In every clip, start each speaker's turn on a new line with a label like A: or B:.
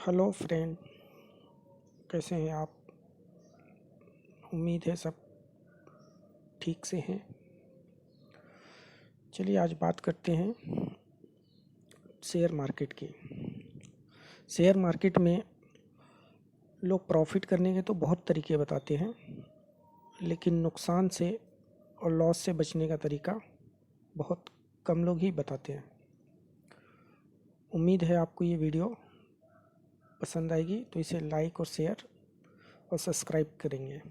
A: Hello friend, कैसे हैं आप? उम्मीद है सब ठीक से हैं। चलिए आज बात करते हैं शेयर मार्केट की। शेयर मार्केट में लोग प्रॉफिट करने के तो बहुत तरीके बताते हैं, लेकिन नुकसान से और लॉस से बचने का तरीका बहुत कम लोग ही बताते हैं। उम्मीद है आपको ये वीडियो पसंद आएगी, तो इसे लाइक और शेयर और सब्सक्राइब करेंगे।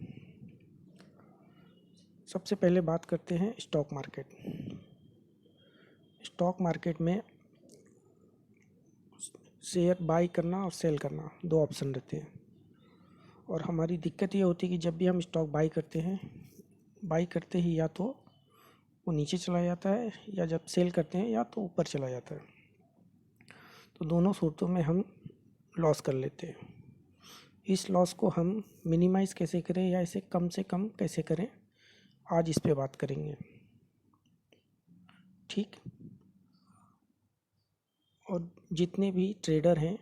A: सबसे पहले बात करते हैं स्टॉक मार्केट। स्टॉक मार्केट में शेयर बाई करना और सेल करना दो ऑप्शन रहते हैं, और हमारी दिक्कत ये होती है कि जब भी हम स्टॉक बाई करते ही या तो वो नीचे चला जाता है, या जब सेल करते हैं या तो ऊपर चला जाता है। तो दोनों सूरतों में हम लॉस कर लेते हैं। इस लॉस को हम मिनिमाइज़ कैसे करें या इसे कम से कम कैसे करें, आज इस पे बात करेंगे। ठीक। और जितने भी ट्रेडर हैं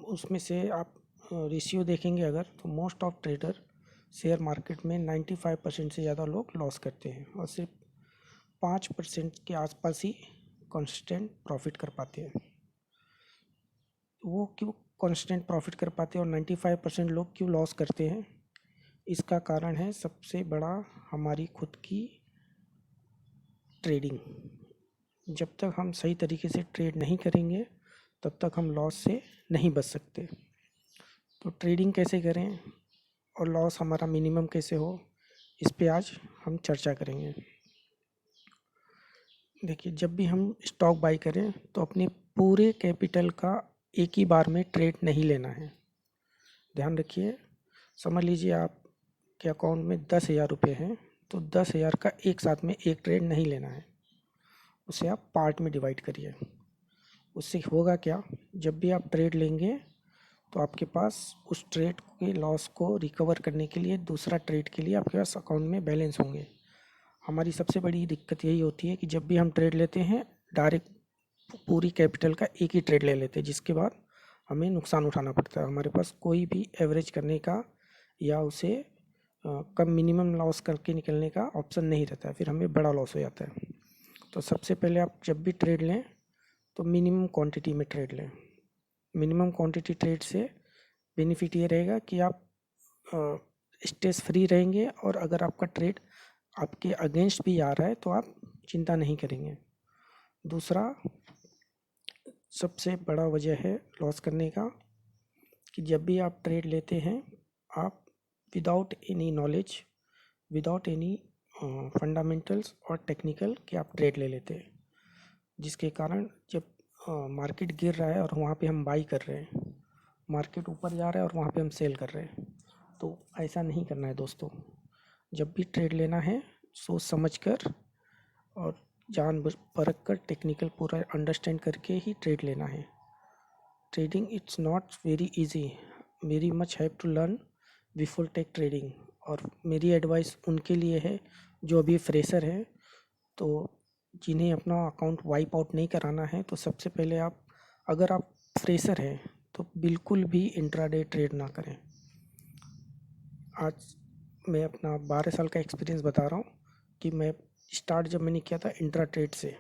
A: उसमें से आप रेशियो देखेंगे अगर, तो most of trader share market में 95% से ज़्यादा लोग लॉस करते हैं, और सिर्फ 5% के आसपास ही कांस्टेंट प्रॉफिट कर पाते हैं। वो क्यों कांस्टेंट प्रॉफिट कर पाते हैं और 95% लोग क्यों लॉस करते हैं? इसका कारण है सबसे बड़ा हमारी खुद की ट्रेडिंग। जब तक हम सही तरीके से ट्रेड नहीं करेंगे तब तक हम लॉस से नहीं बच सकते। तो ट्रेडिंग कैसे करें और लॉस हमारा मिनिमम कैसे हो, इस पे आज हम चर्चा करेंगे। देखिए, जब भी हम स्टॉक बाई करें तो अपने पूरे कैपिटल का एक ही बार में ट्रेड नहीं लेना है। ध्यान रखिए। समझ लीजिए आपके अकाउंट में 10,000 रुपये हैं, तो 10,000 का एक साथ में एक ट्रेड नहीं लेना है, उसे आप पार्ट में डिवाइड करिए। उससे होगा क्या, जब भी आप ट्रेड लेंगे तो आपके पास उस ट्रेड के लॉस को रिकवर करने के लिए दूसरा ट्रेड के लिए आपके पास अकाउंट में बैलेंस होंगे। हमारी सबसे बड़ी दिक्कत यही होती है कि जब भी हम ट्रेड लेते हैं डायरेक्ट पूरी कैपिटल का एक ही ट्रेड ले लेते हैं, जिसके बाद हमें नुकसान उठाना पड़ता है। हमारे पास कोई भी एवरेज करने का या उसे कम मिनिमम लॉस करके निकलने का ऑप्शन नहीं रहता है, फिर हमें बड़ा लॉस हो जाता है। तो सबसे पहले आप जब भी ट्रेड लें तो मिनिमम क्वांटिटी में ट्रेड लें। मिनिमम क्वांटिटी ट्रेड से बेनिफिट ये रहेगा कि आप स्ट्रेस फ्री रहेंगे, और अगर आपका ट्रेड आपके अगेंस्ट भी आ रहा है तो आप चिंता नहीं करेंगे। दूसरा सबसे बड़ा वजह है लॉस करने का कि जब भी आप ट्रेड लेते हैं आप without any knowledge, without any fundamentals और टेक्निकल के आप ट्रेड ले लेते हैं, जिसके कारण जब मार्केट गिर रहा है और वहाँ पे हम बाई कर रहे हैं, मार्केट ऊपर जा रहा है और वहाँ पे हम सेल कर रहे हैं, तो ऐसा नहीं करना है दोस्तों। जब भी ट्रेड लेना है सोच समझ कर और जान परख कर टेक्निकल पूरा अंडरस्टैंड करके ही ट्रेड लेना है। Trading it's not very easy, very much have to learn before take trading. और मेरी एडवाइस उनके लिए है जो अभी फ्रेशर हैं, तो जिन्हें अपना अकाउंट वाइप आउट नहीं कराना है, तो सबसे पहले अगर आप फ्रेशर हैं तो बिल्कुल भी इंट्राडे ट्रेड ना करें। आज मैं अपना 12 साल का एक्सपीरियंस बता रहा हूँ कि मैं स्टार्ट जब मैंने किया था इंट्रा ट्रेड से,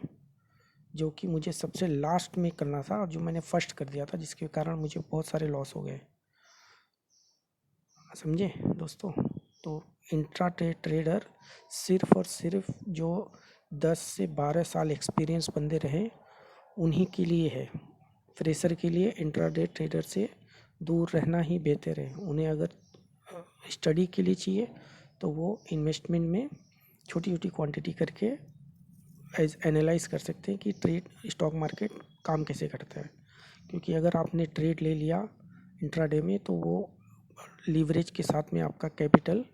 A: जो कि मुझे सबसे लास्ट में करना था और जो मैंने फर्स्ट कर दिया था, जिसके कारण मुझे बहुत सारे लॉस हो गए। समझे दोस्तों? तो इंट्रा ट्रेडर सिर्फ और सिर्फ जो 10 से 12 साल एक्सपीरियंस बंदे रहे उन्हीं के लिए है। फ्रेशर के लिए इंट्राडे ट्रेडर से दूर रहना ही बेहतर है। उन्हें अगर स्टडी के लिए चाहिए तो वो इन्वेस्टमेंट में छोटी छोटी क्वांटिटी करके एनालाइज कर सकते हैं कि ट्रेड स्टॉक मार्केट काम कैसे करता है। क्योंकि अगर आपने ट्रेड ले लिया इंट्राडे में तो वो लीवरेज के साथ में आपका कैपिटल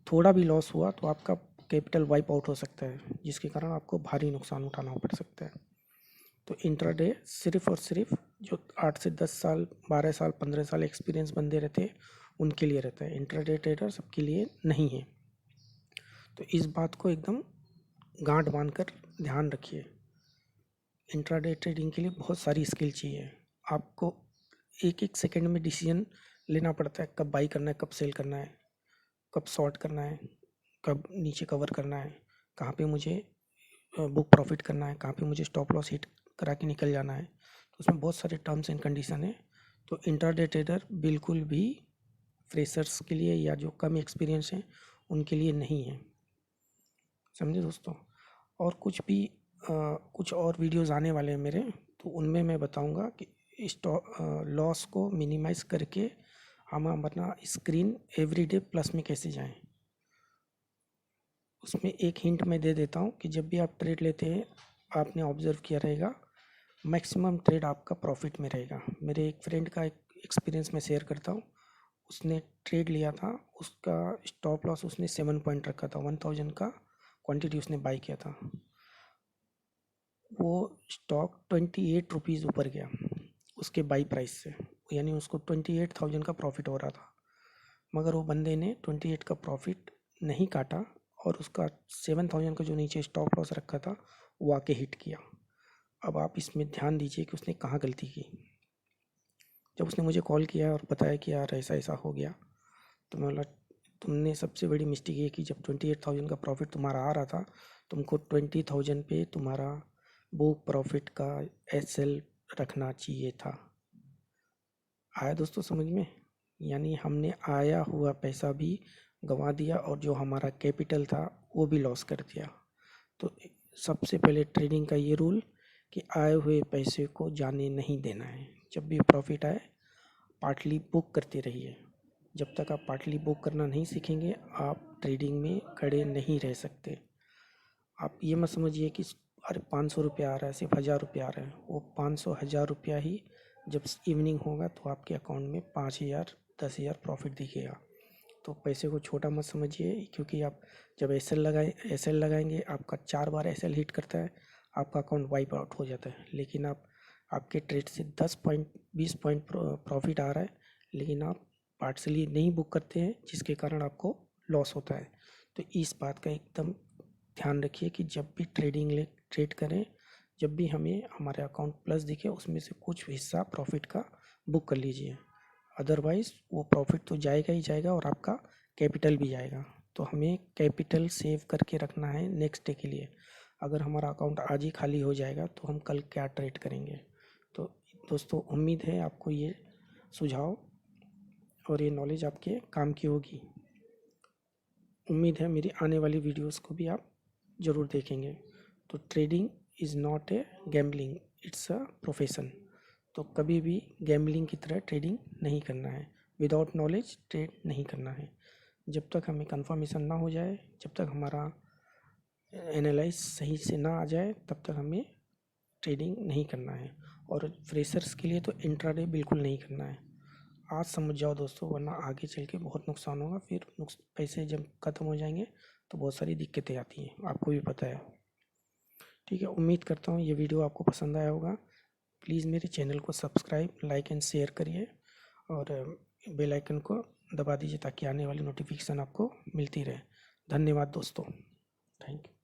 A: थोड़ा भी लॉस हुआ तो आपका कैपिटल वाइप आउट हो सकता है, जिसके कारण आपको भारी नुकसान उठाना पड़ सकता है। तो इंट्राडे सिर्फ और सिर्फ जो 8 से 10 साल 12 साल 15 साल एक्सपीरियंस बंदे रहते हैं उनके लिए रहता है। इंट्राडे ट्रेडर सबके लिए नहीं है। तो इस बात को एकदम गांठ बांध कर ध्यान रखिए। इंट्राडे ट्रेडिंग के लिए बहुत सारी स्किल चाहिए। आपको एक एक सेकंड में डिसीजन लेना पड़ता है, कब बाई करना है, कब सेल करना है, कब शॉर्ट करना है, कब नीचे कवर करना है, कहाँ पे मुझे बुक प्रॉफिट करना है, कहाँ पे मुझे स्टॉप लॉस हिट करा के निकल जाना है। तो उसमें बहुत सारे टर्म्स एंड कंडीशन है। तो इंट्राडे ट्रेडर बिल्कुल भी फ्रेशर्स के लिए या जो कम एक्सपीरियंस है उनके लिए नहीं है, समझे दोस्तों। और कुछ और वीडियोज़ आने वाले हैं मेरे, तो उनमें मैं बताऊंगा कि लॉस को मिनिमाइज करके हम अपना स्क्रीन एवरीडे प्लस में कैसे जाएं। उसमें एक हिंट मैं दे देता हूं कि जब भी आप ट्रेड लेते हैं, आपने ऑब्जर्व किया रहेगा, मैक्सिमम ट्रेड आपका प्रॉफिट में रहेगा। मेरे एक फ्रेंड का एक एक्सपीरियंस मैं शेयर करता हूँ। उसने ट्रेड लिया था, उसका स्टॉप लॉस उसने 7 पॉइंट रखा था, 1000 का क्वांटिटी उसने बाई किया था। वो स्टॉक 28 रुपीज़ ऊपर गया उसके बाई प्राइस से, यानी उसको 28,000 का प्रॉफिट हो रहा था। मगर वो बंदे ने 28 का प्रॉफिट नहीं काटा और उसका 7000 का जो नीचे स्टॉप लॉस रखा था वो आके हिट किया। अब आप इसमें ध्यान दीजिए कि उसने कहाँ गलती की। जब उसने मुझे कॉल किया और बताया कि यार ऐसा ऐसा हो गया, तो मैं बोला तुमने सबसे बड़ी मिस्टेक ये की, जब 28,000 का प्रॉफिट तुम्हारा आ रहा था, तुमको 20,000 पे तुम्हारा बुक प्रॉफिट का एसएल रखना चाहिए था। आया दोस्तों समझ में? यानी हमने आया हुआ पैसा भी गंवा दिया और जो हमारा कैपिटल था वो भी लॉस कर दिया। तो सबसे पहले ट्रेडिंग का ये रूल कि आए हुए पैसे को जाने नहीं देना है। जब भी प्रॉफिट आए पार्टली बुक करते रहिए। जब तक आप पार्टली बुक करना नहीं सीखेंगे, आप ट्रेडिंग में खड़े नहीं रह सकते। आप ये मत समझिए कि अरे 500 रुपया आ रहा है, सिर्फ 1000 रुपया आ रहा है। वो 500 1000 रुपया ही जब इवनिंग होगा तो आपके अकाउंट में 5000 10,000 प्रॉफिट दिखेगा। तो पैसे को छोटा मत समझिए, क्योंकि आप जब एसएल लगाएंगे, आपका 4 बार एसएल हिट करता है, आपका अकाउंट वाइप आउट हो जाता है। लेकिन आपके ट्रेड से 10 पॉइंट 20 पॉइंट प्रॉफिट आ रहा है, लेकिन आप पार्शली नहीं बुक करते हैं, जिसके कारण आपको लॉस होता है। तो इस बात का एकदम ध्यान रखिए कि जब भी ट्रेड करें, जब भी हमें हमारे अकाउंट प्लस दिखे, उसमें से कुछ हिस्सा प्रॉफिट का बुक कर लीजिए। अदरवाइज़ वो प्रॉफिट तो जाएगा ही जाएगा और आपका कैपिटल भी जाएगा। तो हमें कैपिटल सेव करके रखना है नेक्स्ट डे के लिए। अगर हमारा अकाउंट आज ही खाली हो जाएगा तो हम कल क्या ट्रेड करेंगे। तो दोस्तों उम्मीद है आपको ये सुझाव और ये नॉलेज आपके काम की होगी। उम्मीद है मेरी आने वाली वीडियोस को भी आप ज़रूर देखेंगे। तो trading is not a gambling, it's a profession. तो कभी भी गैम्बलिंग की तरह ट्रेडिंग नहीं करना है। विदाउट नॉलेज ट्रेड नहीं करना है। जब तक हमें कंफर्मेशन ना हो जाए, जब तक हमारा एनालाइज सही से ना आ जाए, तब तक हमें ट्रेडिंग नहीं करना है। और फ्रेशर्स के लिए तो इंट्राडे बिल्कुल नहीं करना है। आज समझ जाओ दोस्तों, वरना आगे चल के बहुत नुकसान होगा। फिर पैसे जब ख़त्म हो जाएंगे तो बहुत सारी दिक्कतें आती हैं, आपको भी पता है। ठीक है, उम्मीद करता हूँ ये वीडियो आपको पसंद आया होगा। प्लीज़ मेरे चैनल को सब्सक्राइब, लाइक एंड शेयर करिए और बेल आइकन को दबा दीजिए ताकि आने वाली नोटिफिकेशन आपको मिलती रहे। धन्यवाद दोस्तों, थैंक यू।